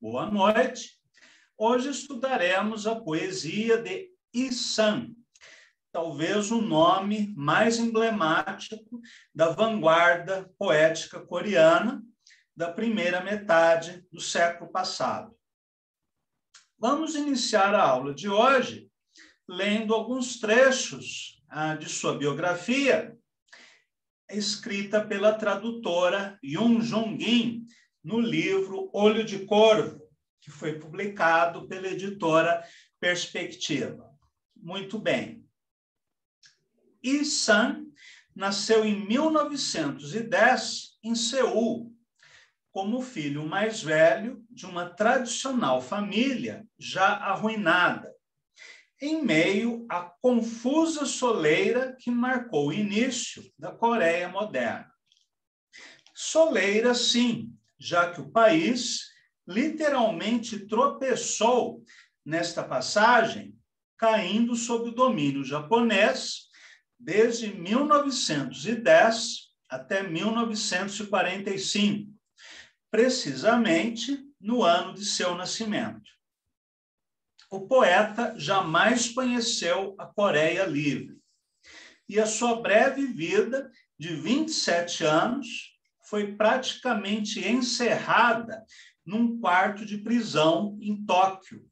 boa noite. Hoje estudaremos a poesia de Yi-san, talvez o nome mais emblemático da vanguarda poética coreana da primeira metade do século passado. Vamos iniciar a aula de hoje lendo alguns trechos de sua biografia, escrita pela tradutora Yoon Jung-in no livro Olho de Corvo, que foi publicado pela editora Perspectiva. Muito bem. Yi-san nasceu em 1910 em Seul, como filho mais velho de uma tradicional família já arruinada, em meio à confusa soleira que marcou o início da Coreia moderna. Soleira, sim, já que o país literalmente tropeçou nesta passagem, caindo sob o domínio japonês desde 1910 até 1945, precisamente no ano de seu nascimento. O poeta jamais conheceu a Coreia livre, e a sua breve vida de 27 anos foi praticamente encerrada num quarto de prisão em Tóquio,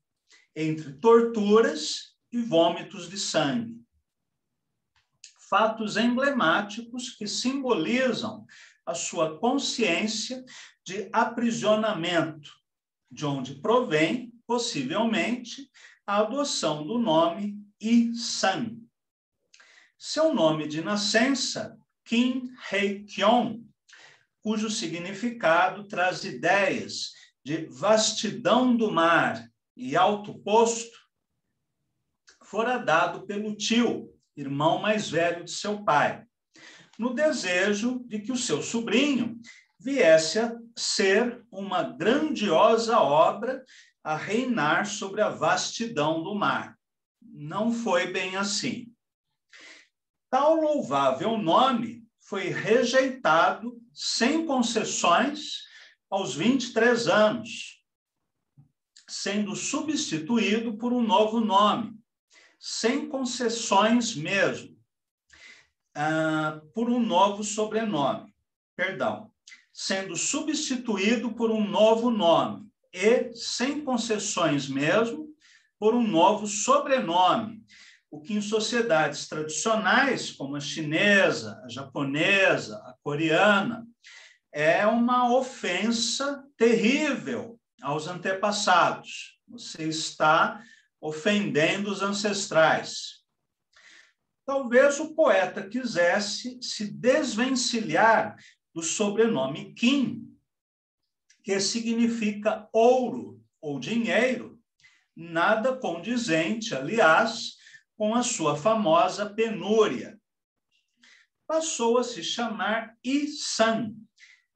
entre torturas e vômitos de sangue. Fatos emblemáticos que simbolizam a sua consciência de aprisionamento, de onde provém, possivelmente, a adoção do nome Yi-san. Seu nome de nascença, Kim Hae-kyung, cujo significado traz ideias de vastidão do mar e alto posto, fora dado pelo tio, irmão mais velho de seu pai, no desejo de que o seu sobrinho viesse a ser uma grandiosa obra a reinar sobre a vastidão do mar. Não foi bem assim. Tal louvável nome foi rejeitado sem concessões aos 23 anos, sendo substituído por um novo nome, sem concessões mesmo, por um novo sobrenome, sendo substituído por um novo nome e, sem concessões mesmo, por um novo sobrenome, o que em sociedades tradicionais, como a chinesa, a japonesa, a coreana, é uma ofensa terrível aos antepassados. Você está ofendendo os ancestrais. Talvez o poeta quisesse se desvencilhar do sobrenome Kim, que significa ouro ou dinheiro, nada condizente, aliás, com a sua famosa penúria. Passou a se chamar Yi-san,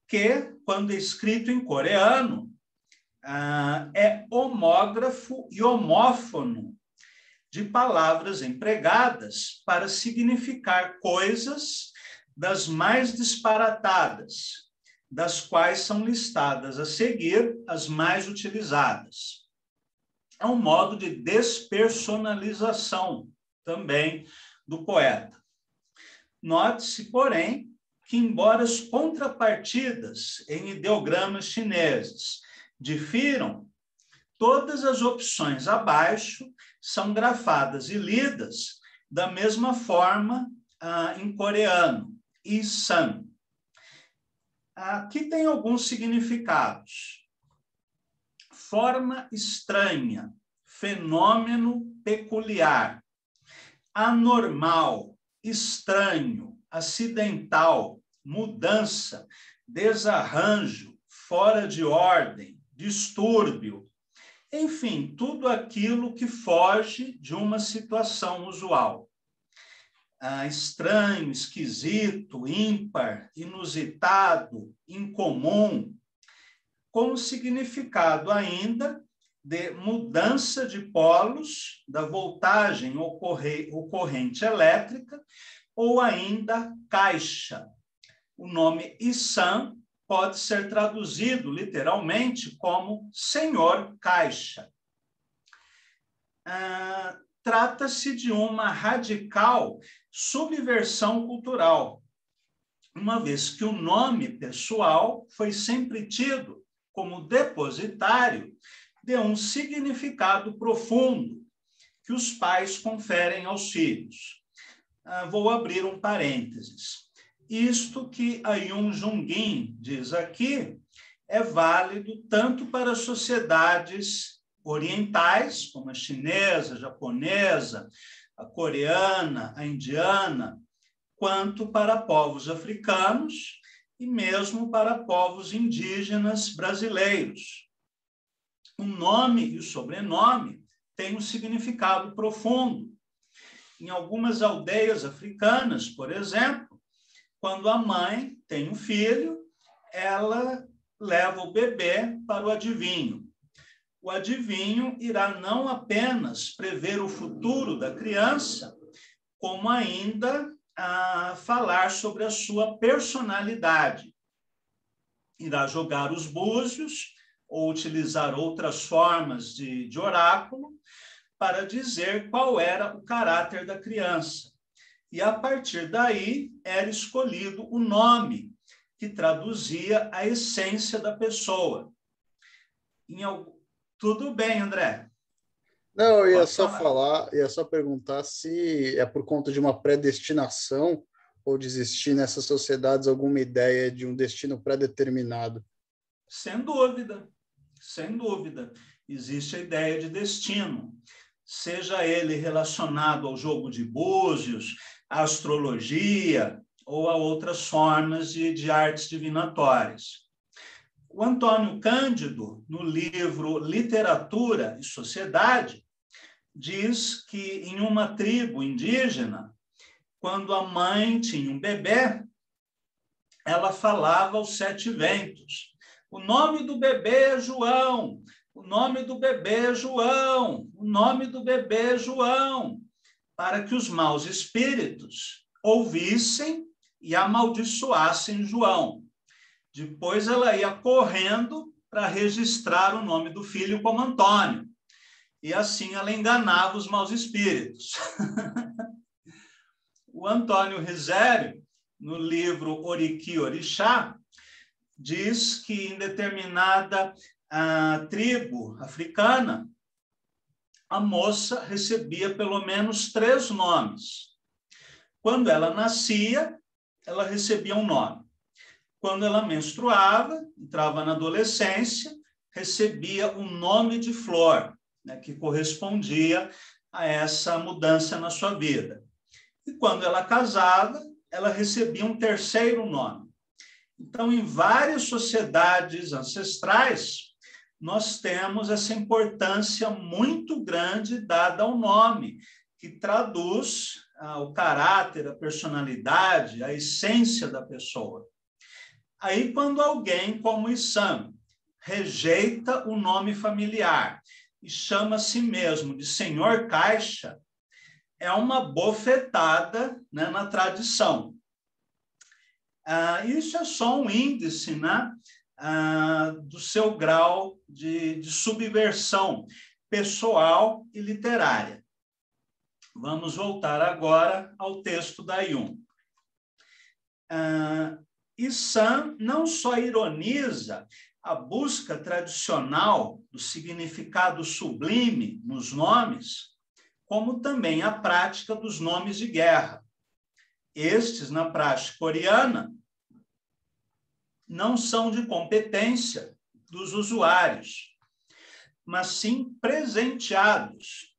que, quando escrito em coreano, é homógrafo e homófono de palavras empregadas para significar coisas das mais disparatadas, das quais são listadas a seguir as mais utilizadas. É um modo de despersonalização também do poeta. Note-se, porém, que embora as contrapartidas em ideogramas chineses difiram, todas as opções abaixo são grafadas e lidas da mesma forma em coreano, Yi-san. Aqui tem alguns significados. Forma estranha, fenômeno peculiar, anormal, estranho, acidental, mudança, desarranjo, fora de ordem, distúrbio, enfim, tudo aquilo que foge de uma situação usual. Estranho, esquisito, ímpar, inusitado, incomum, com o significado ainda de mudança de polos da voltagem ou corrente elétrica, ou ainda caixa. O nome Yi-san pode ser traduzido literalmente como Senhor Caixa. Trata-se de uma radical subversão cultural, uma vez que o nome pessoal foi sempre tido como depositário de um significado profundo que os pais conferem aos filhos. Vou abrir um parênteses. Isto que a Yun Jungin diz aqui é válido tanto para sociedades orientais, como a chinesa, a japonesa, a coreana, a indiana, quanto para povos africanos e mesmo para povos indígenas brasileiros. O nome e o sobrenome têm um significado profundo. Em algumas aldeias africanas, por exemplo, quando a mãe tem um filho, ela leva o bebê para o adivinho. O adivinho irá não apenas prever o futuro da criança, como ainda falar sobre a sua personalidade. Irá jogar os búzios ou utilizar outras formas de oráculo para dizer qual era o caráter da criança. E, a partir daí, era escolhido o nome que traduzia a essência da pessoa. Tudo bem, André? Não, eu ia Pode só falar. ia só perguntar se é por conta de uma predestinação ou de existir nessas sociedades alguma ideia de um destino pré-determinado. Sem dúvida, sem dúvida. Existe a ideia de destino, seja ele relacionado ao jogo de búzios, à astrologia ou a outras formas de artes divinatórias. O Antônio Cândido, no livro Literatura e Sociedade, diz que em uma tribo indígena, quando a mãe tinha um bebê, ela falava aos 7 ventos: o nome do bebê é João, o nome do bebê é João, o nome do bebê é João, para que os maus espíritos ouvissem e amaldiçoassem João. Depois ela ia correndo para registrar o nome do filho como Antônio. E assim ela enganava os maus espíritos. O Antônio Risério, no livro Oriki Orixá, diz que em determinada tribo africana, a moça recebia pelo menos 3 nomes. Quando ela nascia, ela recebia um nome. Quando ela menstruava, entrava na adolescência, recebia um nome de flor, né, que correspondia a essa mudança na sua vida. E quando ela casava, ela recebia um 3º nome. Então, em várias sociedades ancestrais, nós temos essa importância muito grande dada ao nome, que traduz o caráter, a personalidade, a essência da pessoa. Aí, quando alguém como Issam rejeita o nome familiar e chama a si mesmo de Senhor Caixa, é uma bofetada, né, na tradição. Isso é só um índice, né, do seu grau de subversão pessoal e literária. Vamos voltar agora ao texto da Yun. Issam não só ironiza a busca tradicional do significado sublime nos nomes, como também a prática dos nomes de guerra. Estes, na prática coreana, não são de competência dos usuários, mas sim presenteados,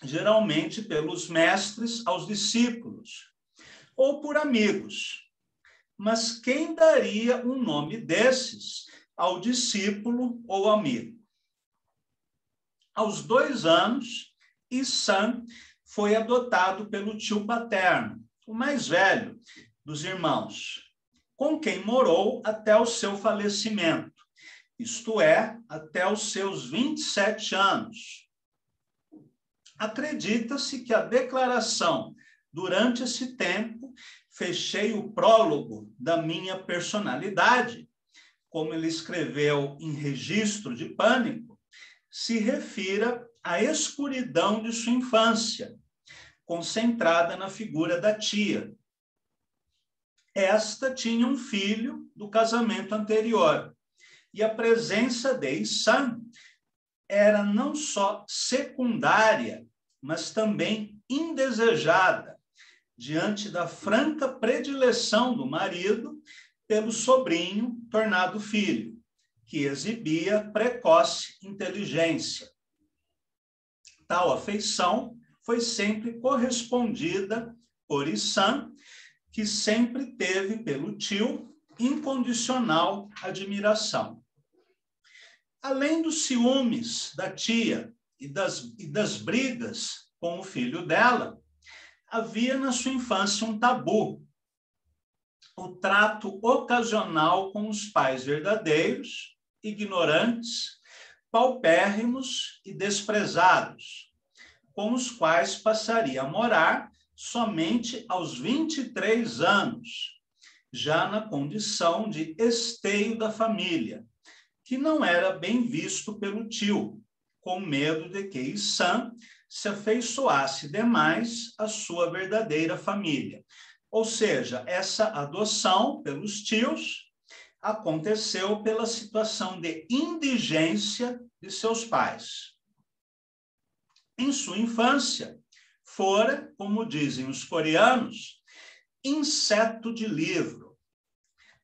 geralmente pelos mestres aos discípulos, ou por amigos. Mas quem daria um nome desses ao discípulo ou amigo? Aos 2 anos, Issam foi adotado pelo tio paterno, o mais velho dos irmãos, com quem morou até o seu falecimento, isto é, até os seus 27 anos. Acredita-se que a declaração, durante esse tempo, fechei o prólogo da minha personalidade, como ele escreveu em Registro de Pânico, se refira à escuridão de sua infância, concentrada na figura da tia. Esta tinha um filho do casamento anterior, e a presença de Issan era não só secundária, mas também indesejada, diante da franca predileção do marido pelo sobrinho tornado filho, que exibia precoce inteligência. Tal afeição foi sempre correspondida por Issan, que sempre teve pelo tio incondicional admiração. Além dos ciúmes da tia e das brigas com o filho dela, havia na sua infância um tabu: o trato ocasional com os pais verdadeiros, ignorantes, paupérrimos e desprezados, com os quais passaria a morar somente aos 23 anos, já na condição de esteio da família, que não era bem visto pelo tio, com medo de que Issan se afeiçoasse demais à sua verdadeira família. Ou seja, essa adoção pelos tios aconteceu pela situação de indigência de seus pais. Em sua infância, fora, como dizem os coreanos, inseto de livro.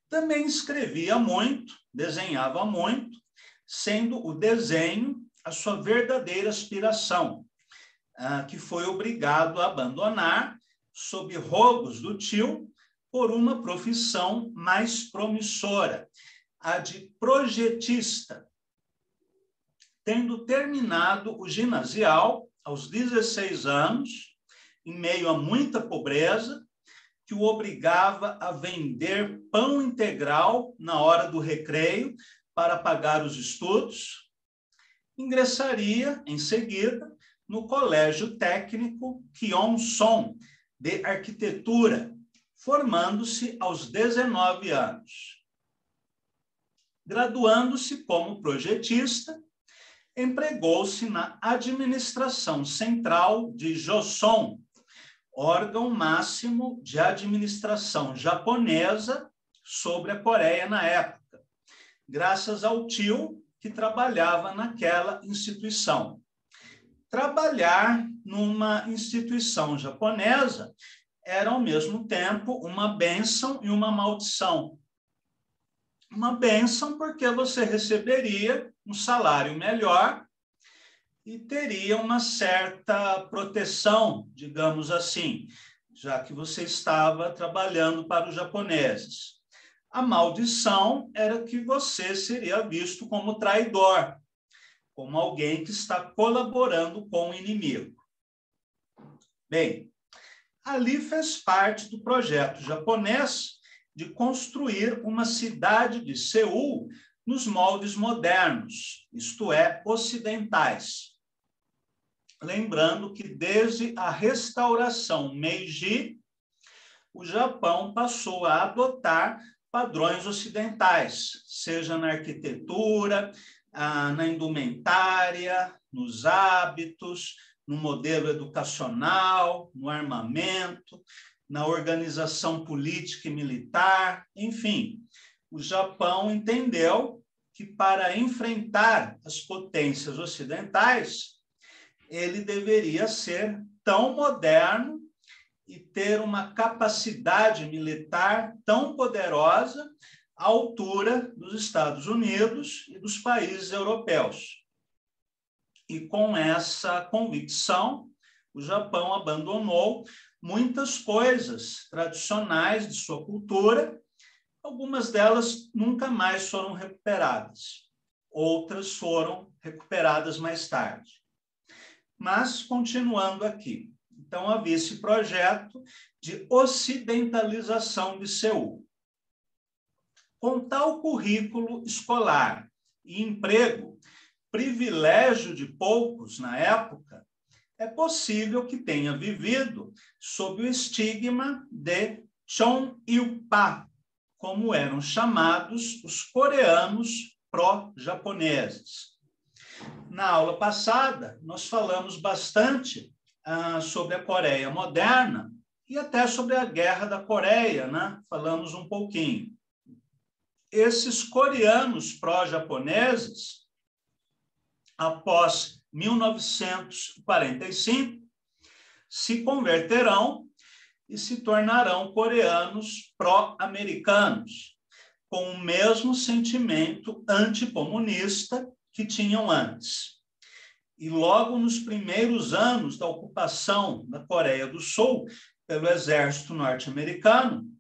Também escrevia muito, desenhava muito, sendo o desenho a sua verdadeira aspiração, que foi obrigado a abandonar sob rogos do tio por uma profissão mais promissora, a de projetista. Tendo terminado o ginasial aos 16 anos, em meio a muita pobreza, que o obrigava a vender pão integral na hora do recreio para pagar os estudos, ingressaria, em seguida, no Colégio Técnico Kyong-son, de Arquitetura, formando-se aos 19 anos. Graduando-se como projetista, empregou-se na administração central de Joseon, órgão máximo de administração japonesa sobre a Coreia na época, graças ao tio que trabalhava naquela instituição. Trabalhar numa instituição japonesa era, ao mesmo tempo, uma bênção e uma maldição. Uma bênção porque você receberia um salário melhor e teria uma certa proteção, digamos assim, já que você estava trabalhando para os japoneses. A maldição era que você seria visto como traidor, como alguém que está colaborando com o inimigo. Bem, ali fez parte do projeto japonês de construir uma cidade de Seul nos moldes modernos, isto é, ocidentais. Lembrando que desde a restauração Meiji, o Japão passou a adotar padrões ocidentais, seja na arquitetura, na indumentária, nos hábitos, no modelo educacional, no armamento, na organização política e militar, enfim. O Japão entendeu que para enfrentar as potências ocidentais, ele deveria ser tão moderno e ter uma capacidade militar tão poderosa à altura dos Estados Unidos e dos países europeus. E com essa convicção, o Japão abandonou muitas coisas tradicionais de sua cultura, algumas delas nunca mais foram recuperadas, outras foram recuperadas mais tarde. Mas, continuando aqui, então havia esse projeto de ocidentalização de Seul. Com tal currículo escolar e emprego, privilégio de poucos na época, é possível que tenha vivido sob o estigma de Chon Il-pa, como eram chamados os coreanos pró-japoneses. Na aula passada, nós falamos bastante sobre a Coreia moderna e até sobre a Guerra da Coreia, né? Falamos um pouquinho. Esses coreanos pró-japoneses, após 1945, se converterão e se tornarão coreanos pró-americanos, com o mesmo sentimento anticomunista que tinham antes. E logo nos primeiros anos da ocupação da Coreia do Sul pelo exército norte-americano,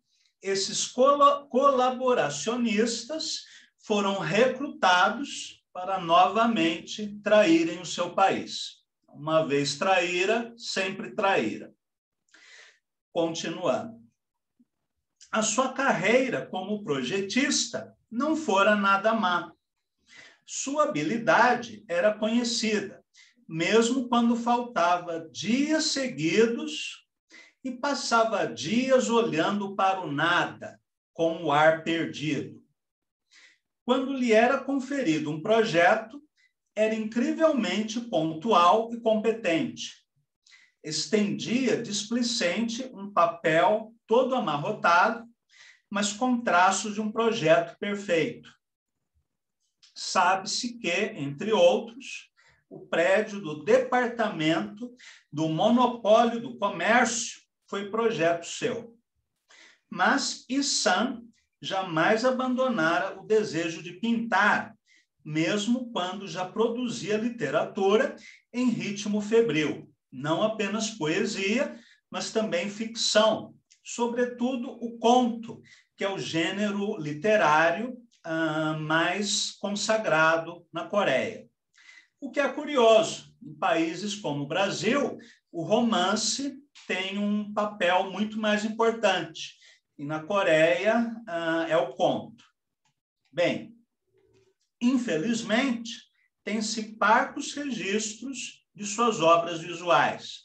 esses colaboracionistas foram recrutados para novamente traírem o seu país. Uma vez traíra, sempre traíra. Continuando. A sua carreira como projetista não fora nada má. Sua habilidade era conhecida, mesmo quando faltava dias seguidos e passava dias olhando para o nada, com o ar perdido. Quando lhe era conferido um projeto, era incrivelmente pontual e competente. Estendia displicente um papel todo amarrotado, mas com traços de um projeto perfeito. Sabe-se que, entre outros, o prédio do Departamento do Monopólio do Comércio foi projeto seu. Mas Yi-san jamais abandonara o desejo de pintar, mesmo quando já produzia literatura em ritmo febril. Não apenas poesia, mas também ficção, sobretudo o conto, que é o gênero literário mais consagrado na Coreia. O que é curioso, em países como o Brasil, o romance tem um papel muito mais importante, e na Coreia é o conto. Bem, infelizmente, tem-se parcos registros de suas obras visuais.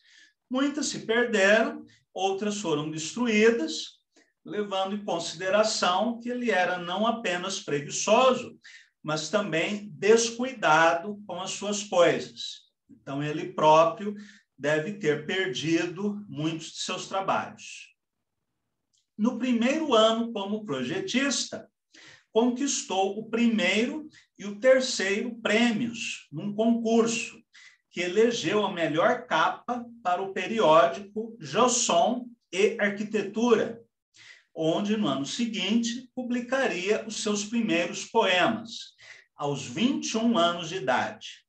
Muitas se perderam, outras foram destruídas, levando em consideração que ele era não apenas preguiçoso, mas também descuidado com as suas coisas. Então, ele próprio deve ter perdido muitos de seus trabalhos. No primeiro ano como projetista, conquistou o primeiro e o terceiro prêmios num concurso que elegeu a melhor capa para o periódico Joseon e Arquitetura, onde, no ano seguinte, publicaria os seus primeiros poemas, aos 21 anos de idade.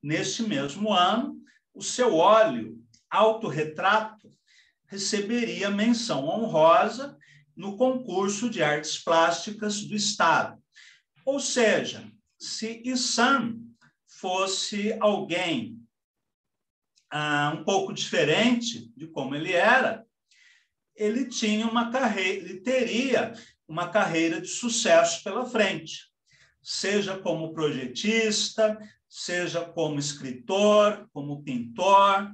Neste mesmo ano, o seu óleo Autorretrato receberia menção honrosa no concurso de artes plásticas do Estado. Ou seja, se Yi-san fosse alguém um pouco diferente de como ele era, ele teria uma carreira de sucesso pela frente, seja como projetista, seja como escritor, como pintor,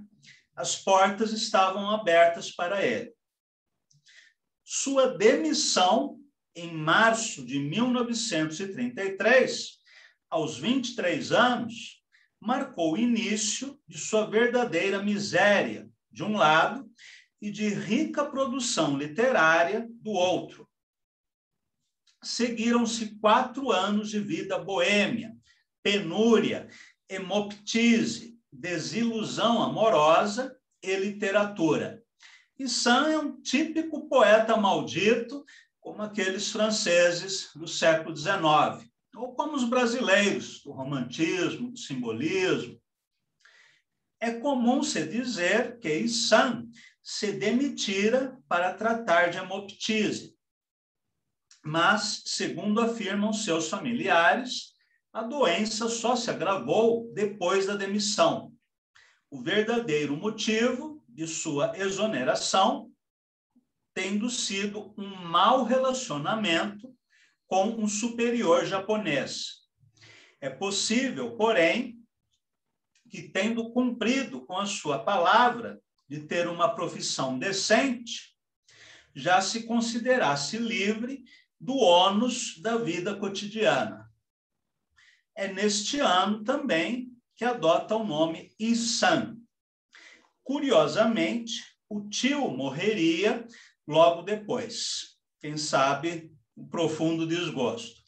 as portas estavam abertas para ele. Sua demissão, em março de 1933, aos 23 anos, marcou o início de sua verdadeira miséria, de um lado, e de rica produção literária, do outro. Seguiram-se 4 anos de vida boêmia, penúria, hemoptise, desilusão amorosa e literatura. Yi-san é um típico poeta maldito, como aqueles franceses do século XIX, ou como os brasileiros, do romantismo, do simbolismo. É comum se dizer que Yi-san se demitira para tratar de hemoptise, mas, segundo afirmam seus familiares, a doença só se agravou depois da demissão. O verdadeiro motivo de sua exoneração tendo sido um mau relacionamento com um superior japonês. É possível, porém, que tendo cumprido com a sua palavra de ter uma profissão decente, já se considerasse livre do ônus da vida cotidiana. É neste ano também que adota o nome Yi-san. Curiosamente, o tio morreria logo depois. Quem sabe, um profundo desgosto.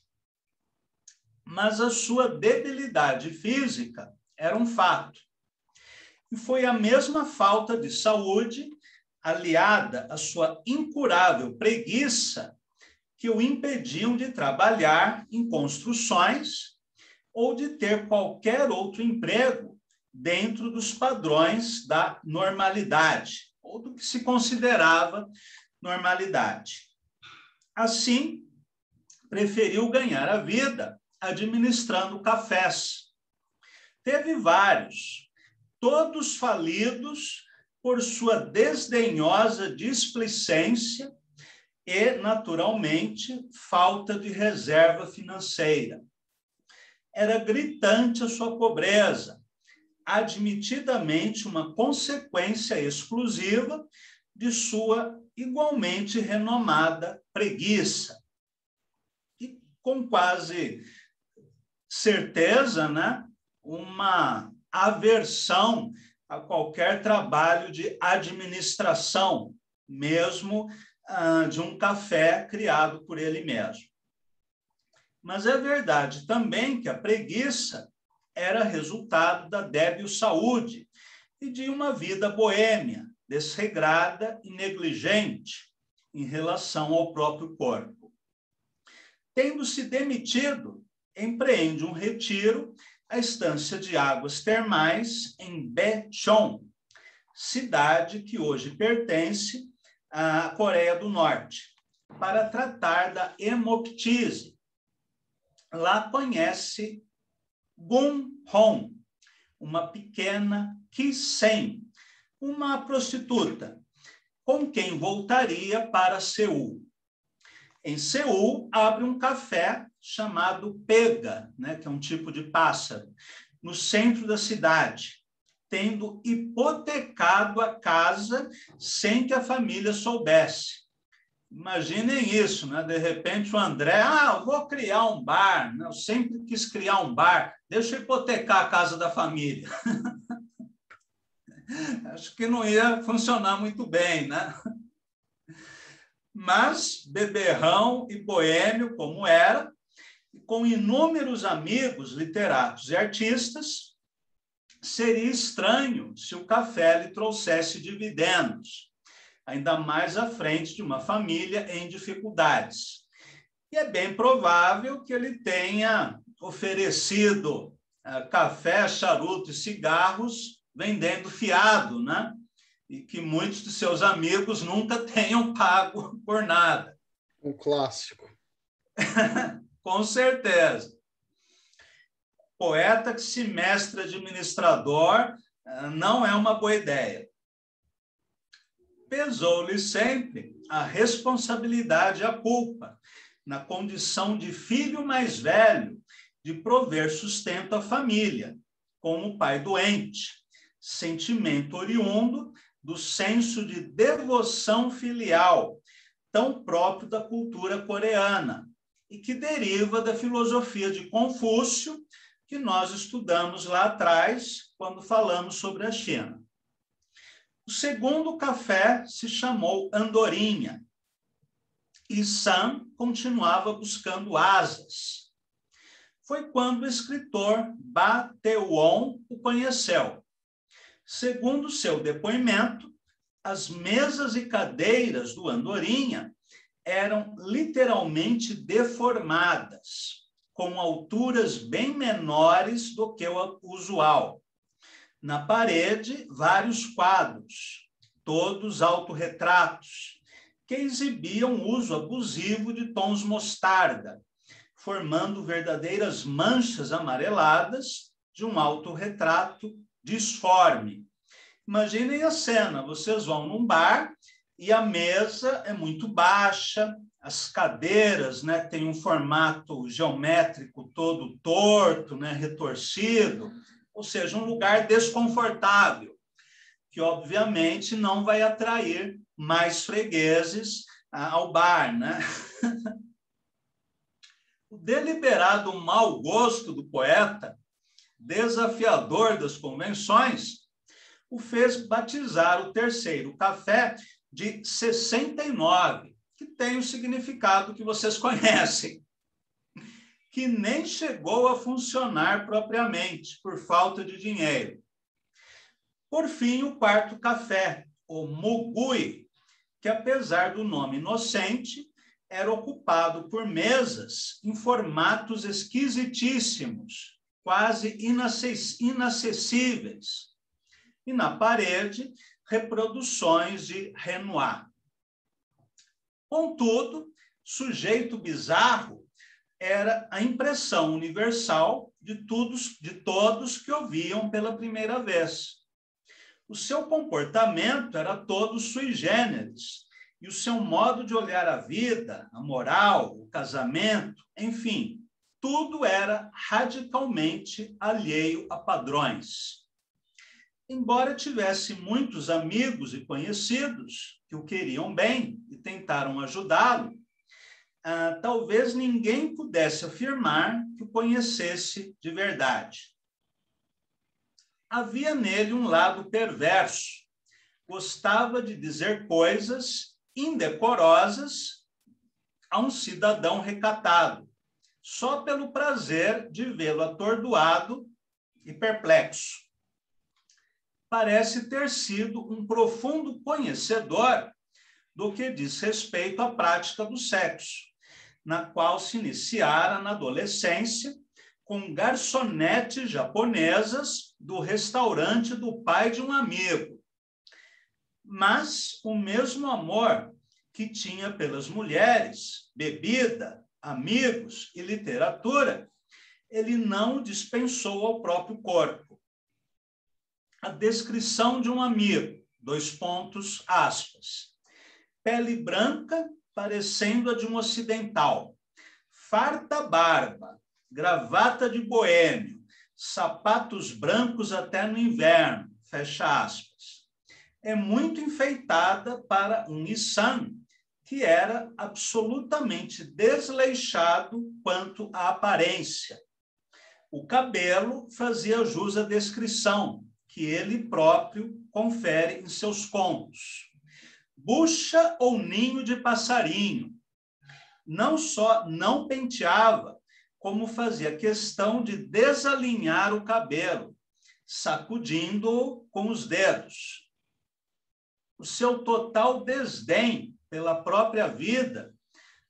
Mas a sua debilidade física era um fato. E foi a mesma falta de saúde, aliada à sua incurável preguiça, que o impediam de trabalhar em construções ou de ter qualquer outro emprego dentro dos padrões da normalidade, ou do que se considerava normalidade. Assim, preferiu ganhar a vida administrando cafés. Teve vários, todos falidos por sua desdenhosa displicência e, naturalmente, falta de reserva financeira. Era gritante a sua pobreza, admitidamente uma consequência exclusiva de sua igualmente renomada preguiça. E, com quase certeza, né, uma aversão a qualquer trabalho de administração, mesmo de um café criado por ele mesmo. Mas é verdade também que a preguiça era resultado da débil saúde e de uma vida boêmia, desregrada e negligente em relação ao próprio corpo. Tendo-se demitido, empreende um retiro à estância de águas termais em Daejeon, cidade que hoje pertence à Coreia do Norte, para tratar da hemoptise. Lá conhece Gun-hong, uma pequena Ki-sen, uma prostituta, com quem voltaria para Seul. Em Seul, abre um café chamado Pega, né, que é um tipo de pássaro, no centro da cidade, tendo hipotecado a casa sem que a família soubesse. Imaginem isso, né? De repente o André, eu vou criar um bar, né? Eu sempre quis criar um bar, deixa eu hipotecar a casa da família. Acho que não ia funcionar muito bem, né? Mas, beberrão e boêmio como era, com inúmeros amigos literatos e artistas, seria estranho se o café lhe trouxesse dividendos, ainda mais à frente de uma família em dificuldades. E é bem provável que ele tenha oferecido café, charuto e cigarros vendendo fiado, né? E que muitos de seus amigos nunca tenham pago por nada. Um clássico. Com certeza. Poeta que se mestra administrador não é uma boa ideia. Pesou-lhe sempre a responsabilidade e a culpa, na condição de filho mais velho, de prover sustento à família, com o pai doente, sentimento oriundo do senso de devoção filial, tão próprio da cultura coreana, e que deriva da filosofia de Confúcio, que nós estudamos lá atrás, quando falamos sobre a China. O segundo café se chamou Andorinha, e Sam continuava buscando asas. Foi quando o escritor Ba Tae-won o conheceu. Segundo seu depoimento, as mesas e cadeiras do Andorinha eram literalmente deformadas, com alturas bem menores do que o usual. Na parede, vários quadros, todos autorretratos, que exibiam o uso abusivo de tons mostarda, formando verdadeiras manchas amareladas de um autorretrato disforme. Imaginem a cena, vocês vão num bar e a mesa é muito baixa, as cadeiras, né, têm um formato geométrico todo torto, né, retorcido, ou seja, um lugar desconfortável, que obviamente não vai atrair mais fregueses ao bar, né? O deliberado mau gosto do poeta, desafiador das convenções, o fez batizar o terceiro café de 69, que tem o significado que vocês conhecem, que nem chegou a funcionar propriamente, por falta de dinheiro. Por fim, o quarto café, o Mugui, que apesar do nome inocente, era ocupado por mesas em formatos esquisitíssimos, quase inacessíveis. E na parede, reproduções de Renoir. Contudo, sujeito bizarro era a impressão universal de todos que o viam pela primeira vez. O seu comportamento era todo sui generis, e o seu modo de olhar a vida, a moral, o casamento, enfim, tudo era radicalmente alheio a padrões. Embora tivesse muitos amigos e conhecidos que o queriam bem e tentaram ajudá-lo, talvez ninguém pudesse afirmar que o conhecesse de verdade. Havia nele um lado perverso. Gostava de dizer coisas indecorosas a um cidadão recatado, só pelo prazer de vê-lo atordoado e perplexo. Parece ter sido um profundo conhecedor do que diz respeito à prática do sexo, na qual se iniciara na adolescência com garçonetes japonesas do restaurante do pai de um amigo. Mas o mesmo amor que tinha pelas mulheres, bebida, amigos e literatura, ele não dispensou ao próprio corpo. A descrição de um amigo, aspas, pele branca, parecendo a de um ocidental, farta barba, gravata de boêmio, sapatos brancos até no inverno, fecha aspas. É muito enfeitada para um Issan, que era absolutamente desleixado quanto à aparência. O cabelo fazia jus à descrição que ele próprio confere em seus contos. Bucha ou ninho de passarinho. Não só não penteava, como fazia questão de desalinhar o cabelo, sacudindo-o com os dedos. O seu total desdém pela própria vida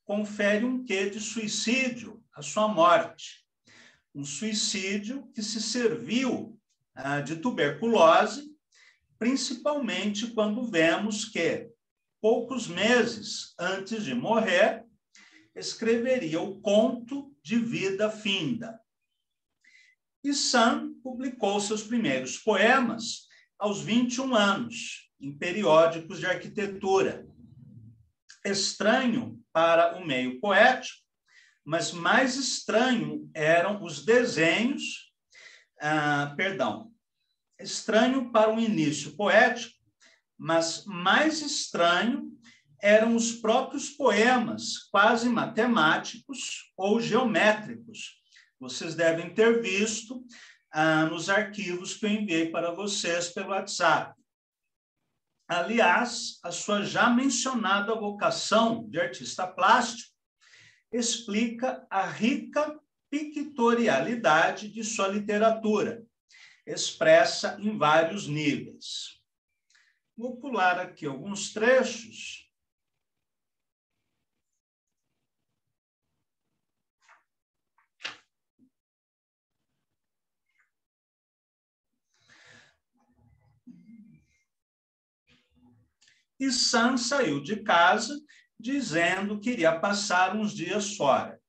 confere um quê de suicídio à sua morte. Um suicídio que se serviu de tuberculose, principalmente quando vemos que, poucos meses antes de morrer, escreveria o conto de vida finda. E Sand publicou seus primeiros poemas aos 21 anos, em periódicos de arquitetura. Estranho para o meio poético, mas mais estranho eram os desenhos, estranho para o início poético, mas mais estranho eram os próprios poemas, quase matemáticos ou geométricos. Vocês devem ter visto nos arquivos que eu enviei para vocês pelo WhatsApp. Aliás, a sua já mencionada vocação de artista plástico explica a rica pictorialidade de sua literatura, expressa em vários níveis. Vou pular aqui alguns trechos. E Sand saiu de casa dizendo que iria passar uns dias fora.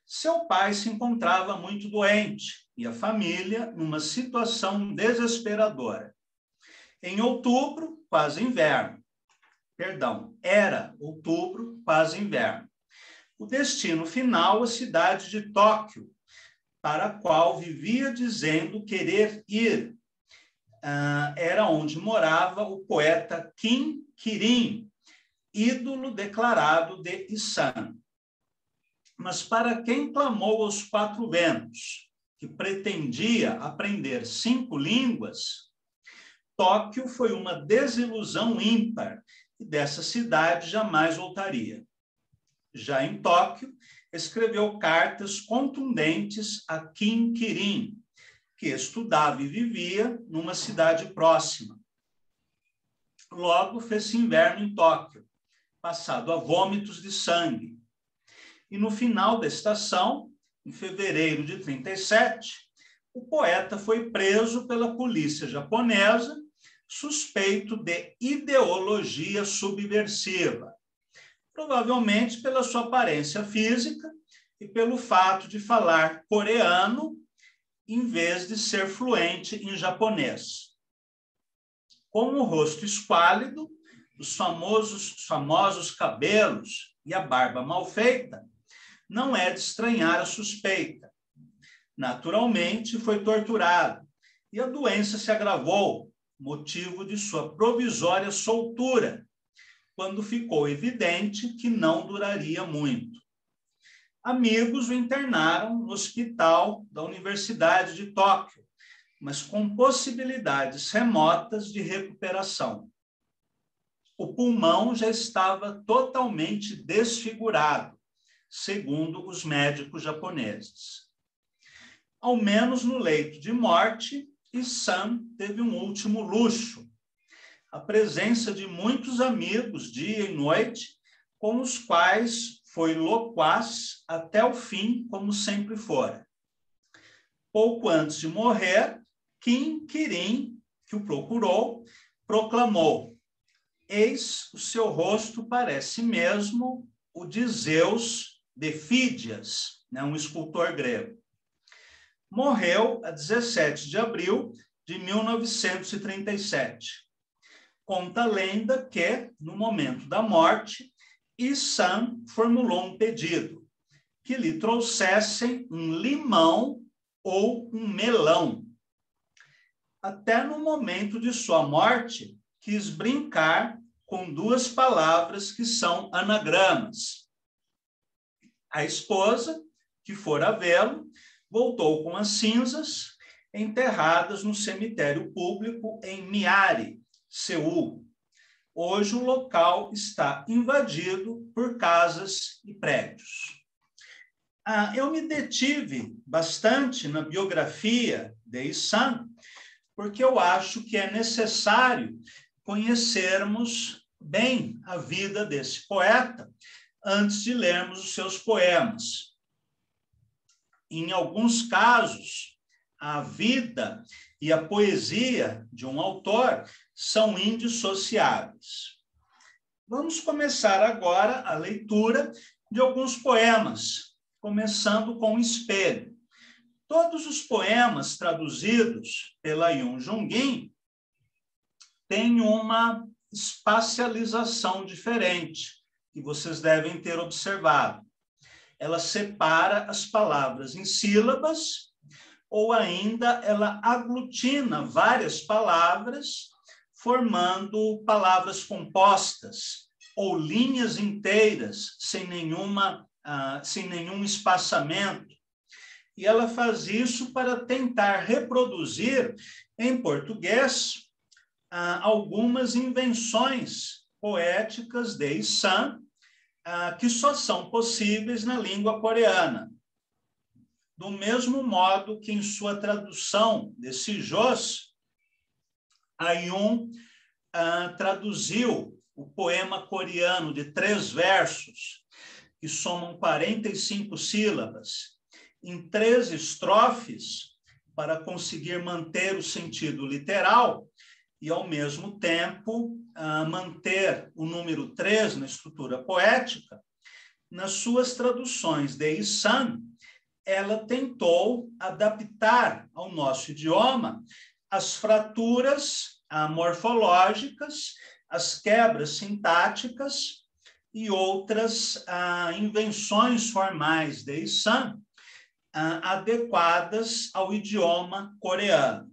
Seu pai se encontrava muito doente e a família numa situação desesperadora. Em outubro, quase inverno. Era outubro, quase inverno. O destino final, a cidade de Tóquio, para a qual vivia dizendo querer ir. Era onde morava o poeta Kim Kirin, ídolo declarado de Sand. Mas para quem clamou aos quatro ventos, que pretendia aprender 5 línguas, Tóquio foi uma desilusão ímpar e dessa cidade jamais voltaria. Já em Tóquio, escreveu cartas contundentes a Kim Kirin, que estudava e vivia numa cidade próxima. Logo, fez-se inverno em Tóquio, passado a vômitos de sangue. E no final da estação, em fevereiro de 37, o poeta foi preso pela polícia japonesa, suspeito de ideologia subversiva, provavelmente pela sua aparência física e pelo fato de falar coreano em vez de ser fluente em japonês. Com o rosto esquálido, os famosos cabelos e a barba mal feita, não é de estranhar a suspeita. Naturalmente, foi torturado e a doença se agravou, motivo de sua provisória soltura, quando ficou evidente que não duraria muito. Amigos o internaram no hospital da Universidade de Tóquio, mas com possibilidades remotas de recuperação. O pulmão já estava totalmente desfigurado, segundo os médicos japoneses. Ao menos no leito de morte, Issan teve um último luxo, a presença de muitos amigos dia e noite, com os quais foi loquaz até o fim, como sempre fora. Pouco antes de morrer, Kim Kirin, que o procurou, proclamou: eis o seu rosto parece mesmo o de Zeus de Fídias, né, um escultor grego. Morreu a 17 de abril de 1937. Conta a lenda que, no momento da morte, Issan formulou um pedido, que lhe trouxessem um limão ou um melão. Até no momento de sua morte, quis brincar com 2 palavras que são anagramas. A esposa, que fora vê-lo, voltou com as cinzas enterradas no cemitério público em Miari, Seul. Hoje o local está invadido por casas e prédios. Eu me detive bastante na biografia de Issan, porque eu acho que é necessário conhecermos bem a vida desse poeta antes de lermos os seus poemas. Em alguns casos, a vida e a poesia de um autor são indissociáveis. Vamos começar agora a leitura de alguns poemas, começando com o Espelho. Todos os poemas traduzidos pela Yun Jung-in têm uma espacialização diferente, que vocês devem ter observado. Ela separa as palavras em sílabas, ou ainda ela aglutina várias palavras, formando palavras compostas, ou linhas inteiras, sem nenhum espaçamento. E ela faz isso para tentar reproduzir, em português, algumas invenções poéticas de Issan, que só são possíveis na língua coreana. Do mesmo modo que em sua tradução de Sijós, a Yun traduziu o poema coreano de 3 versos, que somam 45 sílabas, em 3 estrofes, para conseguir manter o sentido literal e, ao mesmo tempo, manter o número 3 na estrutura poética. Nas suas traduções de Issan, ela tentou adaptar ao nosso idioma as fraturas morfológicas, as quebras sintáticas e outras invenções formais de Issan, adequadas ao idioma coreano.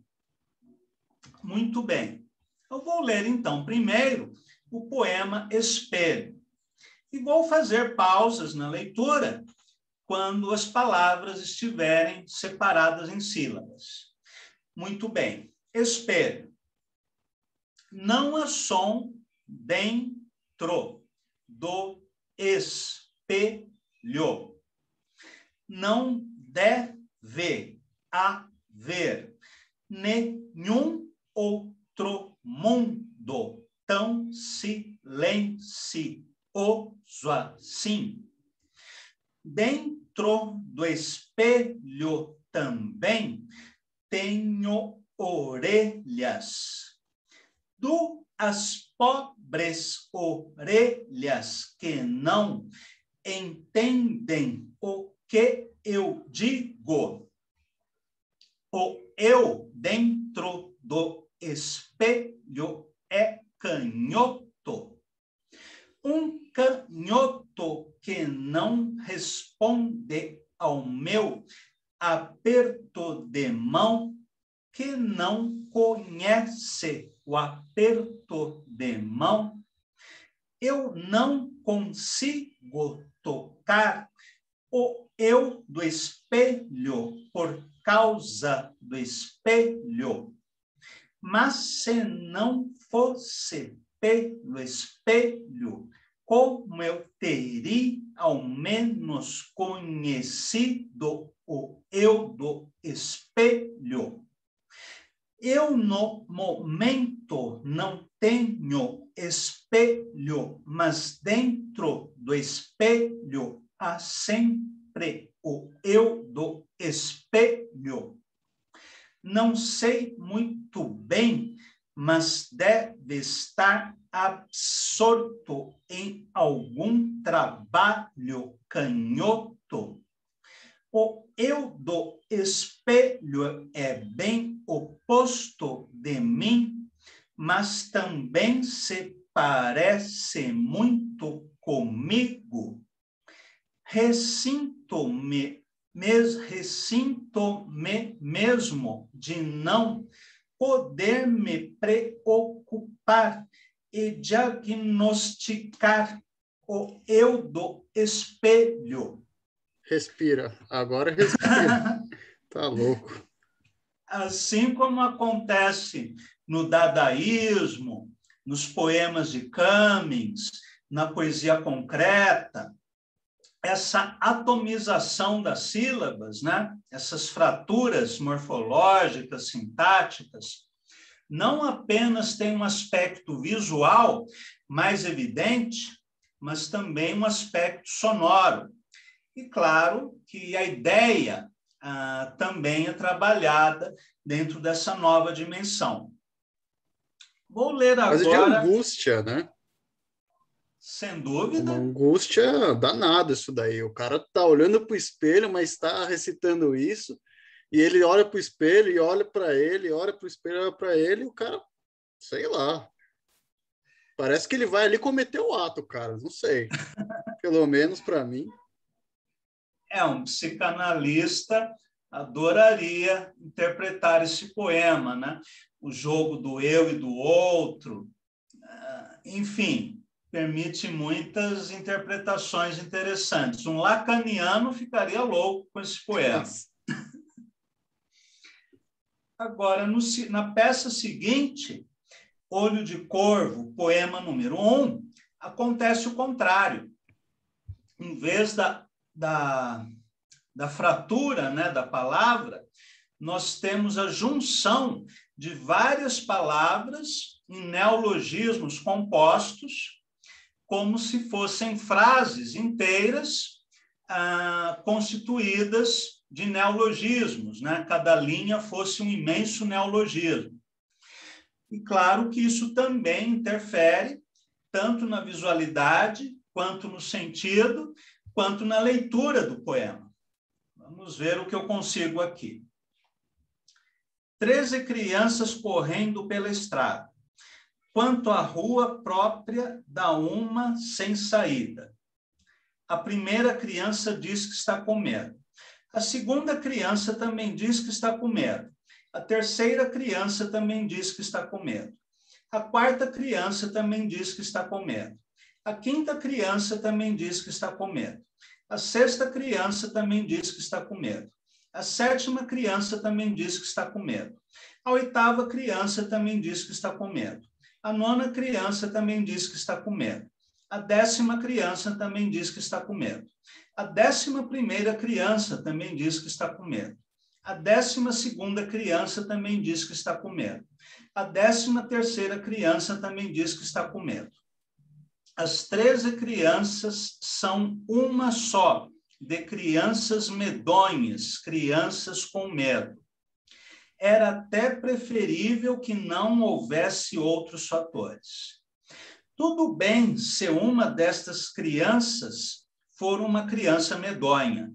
Muito bem. Eu vou ler, então, primeiro o poema Espelho. E vou fazer pausas na leitura quando as palavras estiverem separadas em sílabas. Muito bem. Espelho. Não há som dentro do espelho. Não deve haver nenhum outro mundo tão silencioso assim. Dentro do espelho também tenho orelhas. Duas pobres orelhas que não entendem o que eu digo. O eu dentro do espelho é canhoto. Um canhoto que não responde ao meu aperto de mão, que não conhece o aperto de mão. Eu não consigo tocar o eu do espelho por causa do espelho. Mas se não fosse pelo espelho, como eu teria ao menos conhecido o eu do espelho? Eu, no momento, não tenho espelho, mas dentro do espelho há sempre o eu do espelho. Não sei muito bem, mas deve estar absorto em algum trabalho canhoto. O eu do espelho é bem oposto de mim, mas também se parece muito comigo. Ressinto-me mesmo de não poder me preocupar e diagnosticar o eu do espelho. Respira, agora respira. Tá louco. Assim como acontece no dadaísmo, nos poemas de Cummings, na poesia concreta, essa atomização das sílabas, né? Essas fraturas morfológicas, sintáticas, não apenas tem um aspecto visual mais evidente, mas também um aspecto sonoro. E claro que a ideia também é trabalhada dentro dessa nova dimensão. Vou ler agora... Coisa de angústia, né? Sem dúvida. Uma angústia danada isso daí. O cara tá olhando para o espelho, mas está recitando isso, e ele olha para o espelho e olha para ele, olha para o espelho, olha para ele, e o cara, sei lá. Parece que ele vai ali cometer o ato, cara. Não sei. Pelo menos para mim. Um psicanalista adoraria interpretar esse poema, né? O jogo do eu e do outro. Enfim, permite muitas interpretações interessantes. Um lacaniano ficaria louco com esse poema. Agora, na peça seguinte, Olho de Corvo, poema número 1, acontece o contrário. Em vez da fratura, né, da palavra, nós temos a junção de várias palavras em neologismos compostos, como se fossem frases inteiras constituídas de neologismos, né? Cada linha fosse um imenso neologismo. E claro que isso também interfere tanto na visualidade, quanto no sentido, quanto na leitura do poema. Vamos ver o que eu consigo aqui. 13 crianças correndo pela estrada. Quanto à rua própria da uma sem saída. A primeira criança diz que está com medo. A segunda criança também diz que está com medo. A terceira criança também diz que está com medo. A quarta criança também diz que está com medo. A quinta criança também diz que está com medo. A sexta criança também diz que está com medo. A sétima criança também diz que está com medo. A oitava criança também diz que está com medo. A nona criança também diz que está com medo. A 10ª criança também diz que está com medo. A 11ª criança também diz que está com medo. A 12ª criança também diz que está com medo. A 13ª criança também diz que está com medo. As 13 crianças são uma só, de crianças medonhas, crianças com medo. Era até preferível que não houvesse outros fatores. Tudo bem se uma destas crianças for uma criança medonha.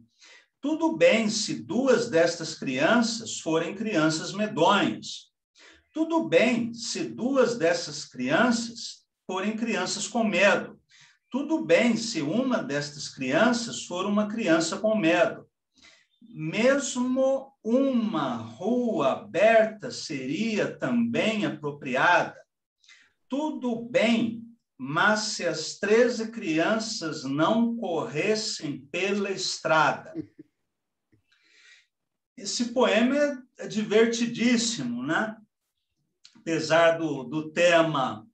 Tudo bem se 2 destas crianças forem crianças medonhas. Tudo bem se 2 dessas crianças forem crianças com medo. Tudo bem se uma destas crianças for uma criança com medo. Mesmo uma rua aberta seria também apropriada. Tudo bem, mas se as 13 crianças não corressem pela estrada. Esse poema é divertidíssimo, né? Apesar do tema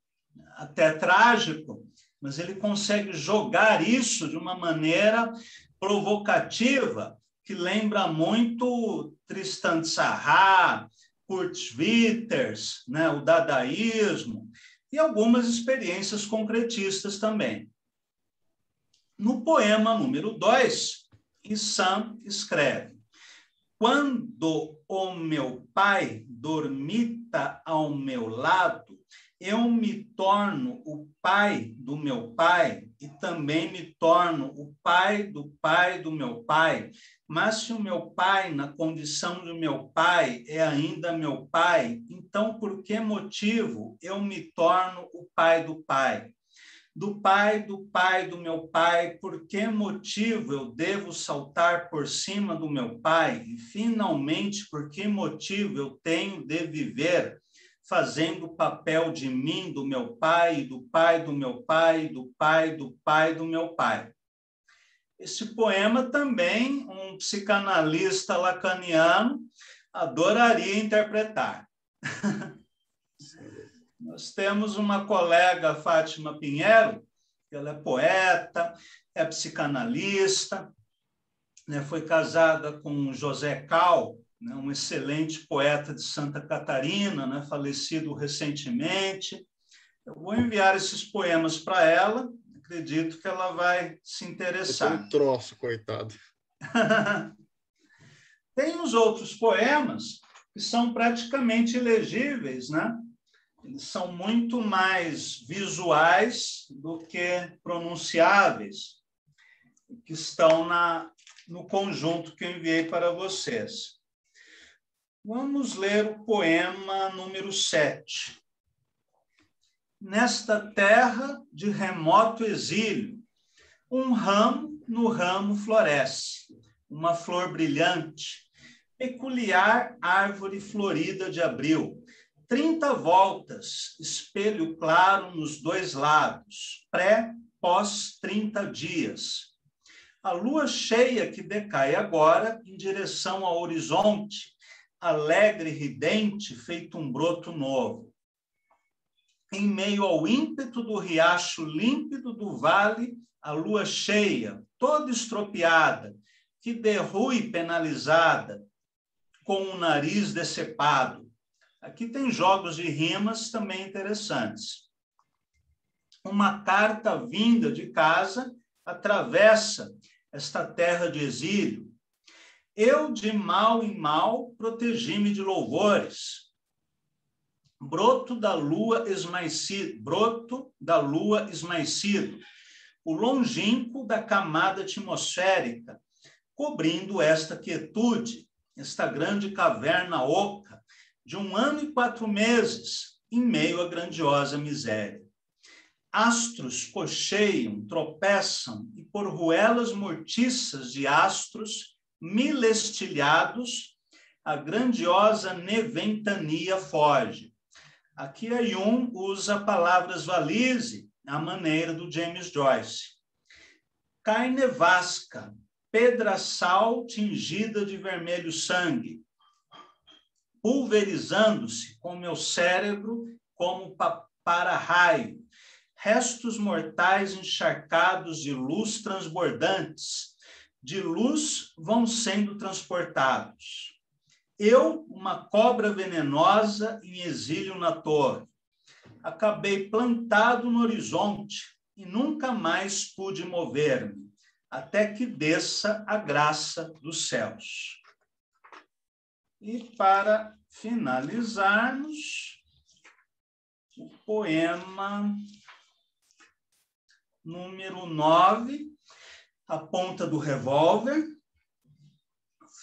até trágico, mas ele consegue jogar isso de uma maneira provocativa, que lembra muito Tristan Tzarrá, Kurt Schwitters, né, o dadaísmo, e algumas experiências concretistas também. No poema número 2, Issam escreve: quando o meu pai dormita ao meu lado, eu me torno o pai do meu pai e também me torno o pai do meu pai. Mas se o meu pai, na condição de meu pai, é ainda meu pai, então por que motivo eu me torno o pai do pai? Do pai do meu pai, por que motivo eu devo saltar por cima do meu pai? E, finalmente, por que motivo eu tenho de viver fazendo o papel de mim, do meu pai, do pai do meu pai, do pai do pai do meu pai? Esse poema também, um psicanalista lacaniano adoraria interpretar. Nós temos uma colega, Fátima Pinheiro, que ela é poeta, é psicanalista, né, foi casada com José Cal, né, um excelente poeta de Santa Catarina, né, falecido recentemente. Eu vou enviar esses poemas para ela, acredito que ela vai se interessar. Um troço, coitado. Tem os outros poemas que são praticamente ilegíveis, né? Eles são muito mais visuais do que pronunciáveis, que estão no conjunto que eu enviei para vocês. Vamos ler o poema número 7. Nesta terra de remoto exílio, um ramo no ramo floresce, uma flor brilhante, peculiar árvore florida de abril, 30 voltas, espelho claro nos 2 lados, pós 30 dias. A lua cheia que decai agora em direção ao horizonte, alegre e ridente, feito um broto novo. Em meio ao ímpeto do riacho límpido do vale, a lua cheia, toda estropiada, que derrui penalizada, com o nariz decepado. Aqui tem jogos de rimas também interessantes. Uma carta vinda de casa atravessa esta terra de exílio. Eu, de mal em mal, protegi-me de louvores. Broto da lua esmaecido, o longínquo da camada atmosférica, cobrindo esta quietude, esta grande caverna oca, de 1 ano e 4 meses, em meio à grandiosa miséria. Astros cocheiam, tropeçam, e por ruelas mortiças de astros, milestilhados, a grandiosa neventania foge. Aqui a Jung usa palavras valise, à maneira do James Joyce. carne vasca, pedraçal tingida de vermelho sangue, pulverizando-se com meu cérebro como para-raio, restos mortais encharcados de luz transbordantes, de luz vão sendo transportados. Eu, uma cobra venenosa em exílio na torre, acabei plantado no horizonte e nunca mais pude mover-me, até que desça a graça dos céus. E para finalizarmos, o poema número 9, A Ponta do Revólver.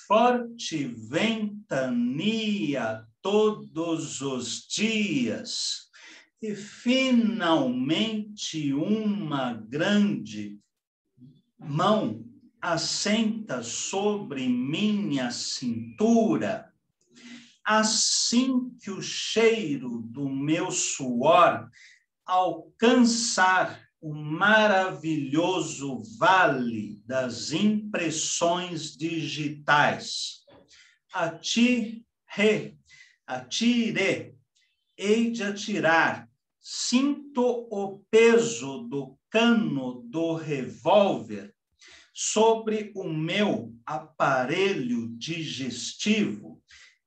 Forte ventania todos os dias, e finalmente uma grande mão assenta sobre minha cintura, assim que o cheiro do meu suor alcançar o maravilhoso vale das impressões digitais. Atirei, hei de atirar, sinto o peso do cano do revólver sobre o meu aparelho digestivo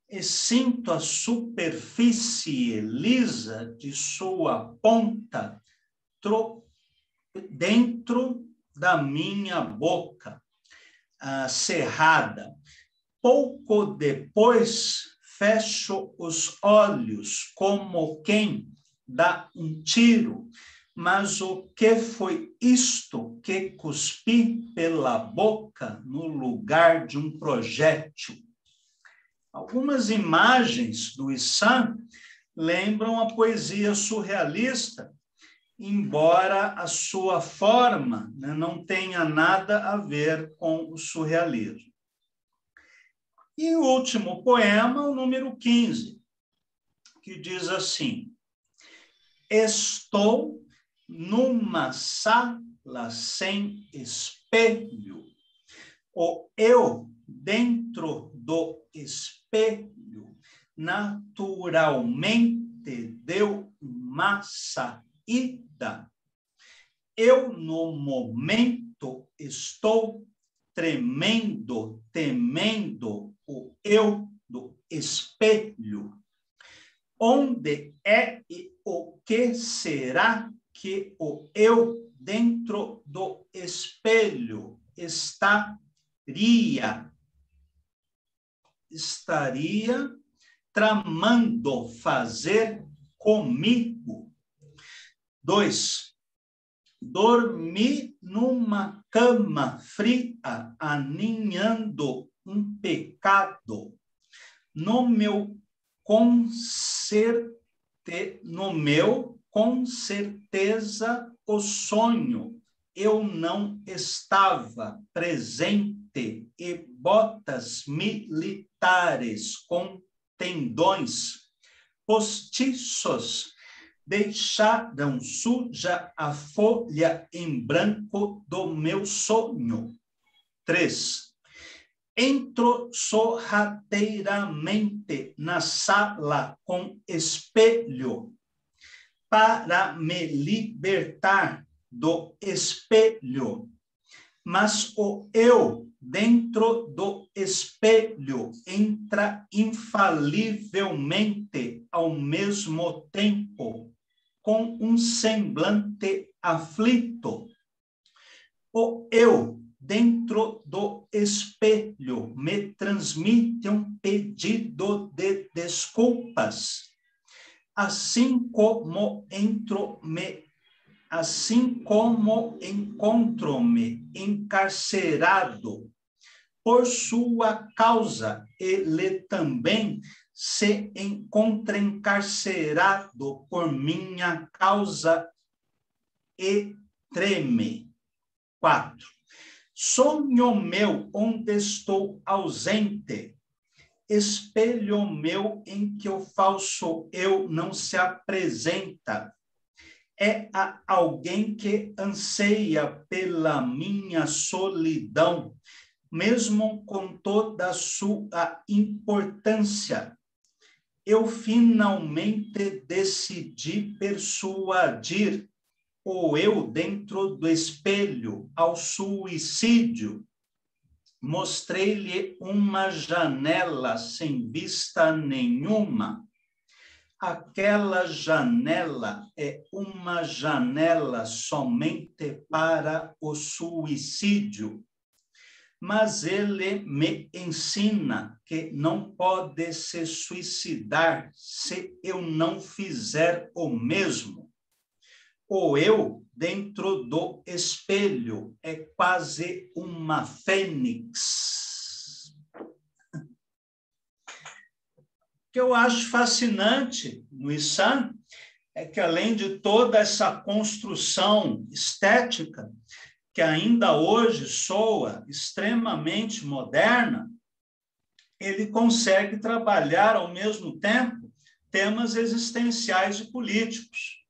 e sinto a superfície lisa de sua ponta dentro da minha boca cerrada. Pouco depois, fecho os olhos como quem dá um tiro, mas o que foi isto que cuspi pela boca no lugar de um projétil? Algumas imagens do Issam lembram a poesia surrealista, embora a sua forma, né, não tenha nada a ver com o surrealismo. E o último poema, o número 15, que diz assim: estou numa sala sem espelho, o eu dentro do espelho naturalmente deu uma saída. Eu, no momento, estou tremendo, temendo o eu do espelho. Onde é e o que será que o eu dentro do espelho estaria tramando fazer comigo? 2. Dormi numa cama fria, aninhando um pecado. No meu com certeza o sonho eu não estava presente, e botas militares com tendões postiços deixaram suja a folha em branco do meu sonho. 3. Entro sorrateiramente na sala com espelho para me libertar do espelho, mas o eu dentro do espelho entra infalivelmente ao mesmo tempo com um semblante aflito. O eu dentro do espelho me transmite um pedido de desculpas, assim como encontro-me encarcerado por sua causa, ele também se encontra encarcerado por minha causa e treme. 4. Sonho meu onde estou ausente, espelho meu em que o falso eu não se apresenta. é alguém que anseia pela minha solidão, mesmo com toda a sua importância. Eu finalmente decidi persuadir o eu dentro do espelho ao suicídio. Mostrei-lhe uma janela sem vista nenhuma. Aquela janela é uma janela somente para o suicídio. Mas ele me ensina que não pode se suicidar se eu não fizer o mesmo. O eu, dentro do espelho, é quase uma fênix. O que eu acho fascinante no Issan é que, além de toda essa construção estética, que ainda hoje soa extremamente moderna, ele consegue trabalhar, ao mesmo tempo, temas existenciais e políticos.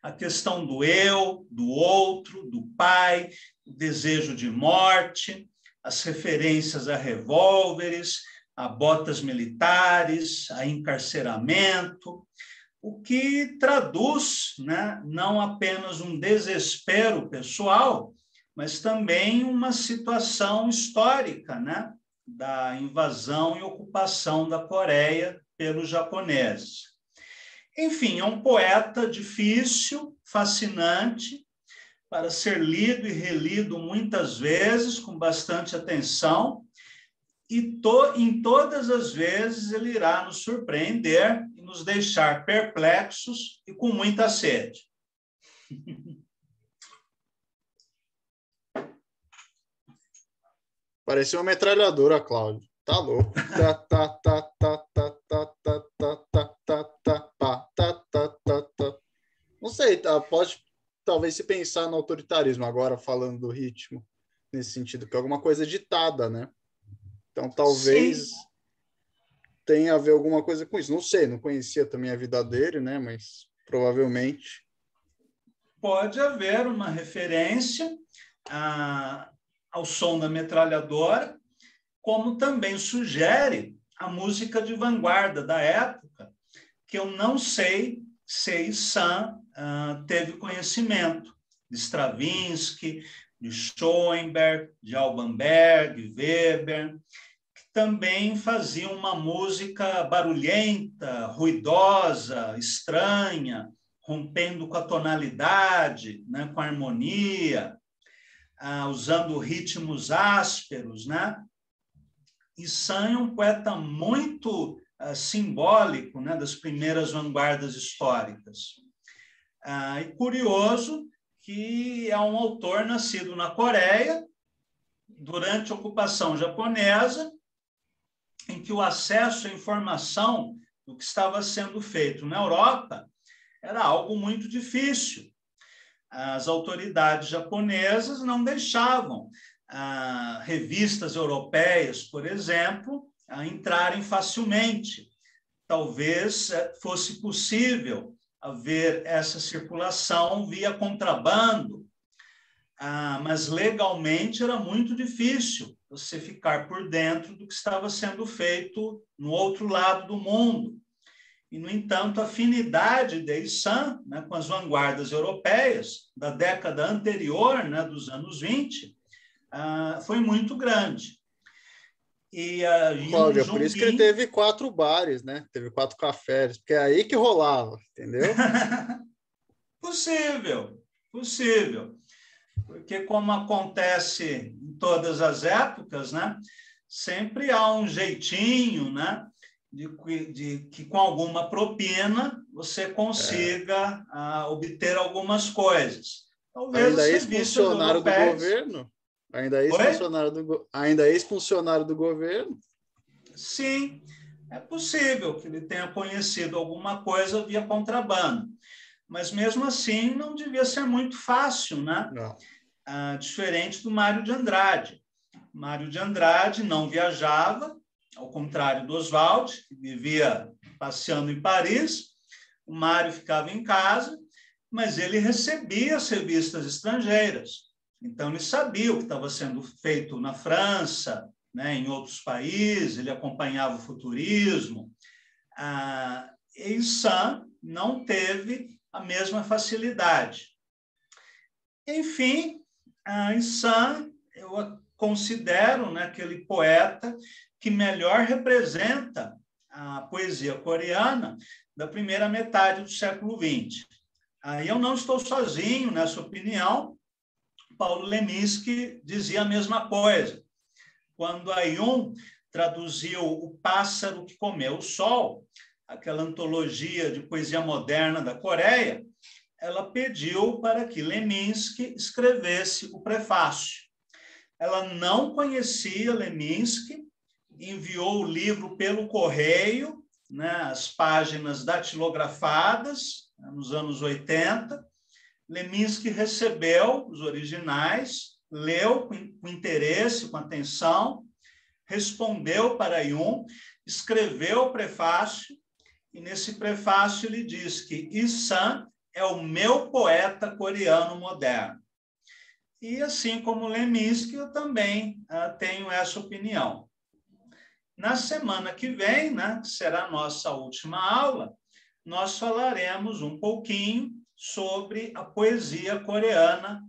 A questão do eu, do outro, do pai, o desejo de morte, as referências a revólveres, a botas militares, a encarceramento, o que traduz, né, não apenas um desespero pessoal, mas também uma situação histórica, né, da invasão e ocupação da Coreia pelos japoneses. Enfim, é um poeta difícil, fascinante, para ser lido e relido muitas vezes, com bastante atenção, e em todas as vezes ele irá nos surpreender e nos deixar perplexos e com muita sede. Parecia uma metralhadora, Cláudio. Tá louco. Não sei, pode talvez se pensar no autoritarismo agora, falando do ritmo, nesse sentido, que é alguma coisa ditada, né? Então, talvez Sim, tenha a ver alguma coisa com isso. Não sei, não conhecia também a vida dele, né? Mas provavelmente. pode haver uma referência ao som da metralhadora, como também sugere a música de vanguarda da época, que eu não sei se Issan teve conhecimento, de Stravinsky, de Schoenberg, de Alban Berg, Weber, que também faziam uma música barulhenta, ruidosa, estranha, rompendo com a tonalidade, né, com a harmonia, usando ritmos ásperos, né? Issan é um poeta muito simbólico, né, das primeiras vanguardas históricas. E curioso que é um autor nascido na Coreia, durante a ocupação japonesa, em que o acesso à informação do que estava sendo feito na Europa era algo muito difícil. As autoridades japonesas não deixavam revistas europeias, por exemplo, entrarem facilmente. Talvez fosse possível haver essa circulação via contrabando, mas legalmente era muito difícil você ficar por dentro do que estava sendo feito no outro lado do mundo. E, no entanto, a afinidade de Issan, né, com as vanguardas europeias da década anterior, né, dos anos 20, foi muito grande. E Cláudio, é por isso que ele teve 4 bares, né? Teve 4 cafés, porque é aí que rolava, entendeu? Possível, possível. Porque, como acontece em todas as épocas, né, sempre há um jeitinho, né, de que com alguma propina você consiga obter algumas coisas. Talvez ainda as revistas ex-funcionário do europeias... governo? Ainda Oi? ex-funcionário do governo? Sim, é possível que ele tenha conhecido alguma coisa via contrabando. Mas, mesmo assim, não devia ser muito fácil, né? Não. Diferente do Mário de Andrade. Mário de Andrade não viajava, ao contrário do Oswald, que vivia passeando em Paris. O Mário ficava em casa mas ele recebia as revistas estrangeiras. Então, ele sabia o que estava sendo feito na França, né, em outros países, ele acompanhava o futurismo. E Sand não teve a mesma facilidade. Enfim, Sand, eu considero, né, aquele poeta que melhor representa a poesia coreana da primeira metade do século XX. Aí eu não estou sozinho nessa opinião. Paulo Leminski dizia a mesma coisa. Quando a Yun traduziu O Pássaro que Comeu o Sol, aquela antologia de poesia moderna da Coreia, ela pediu para que Leminski escrevesse o prefácio. Ela não conhecia Leminski, enviou o livro pelo correio, né, as páginas datilografadas, nos anos 80. Leminski recebeu os originais, leu com interesse, com atenção, respondeu para Yun, escreveu o prefácio, e nesse prefácio ele diz que Sand é o meu poeta coreano moderno. E assim como Leminski, eu também tenho essa opinião. Na semana que vem, né, que será a nossa última aula, nós falaremos um pouquinho sobre a poesia coreana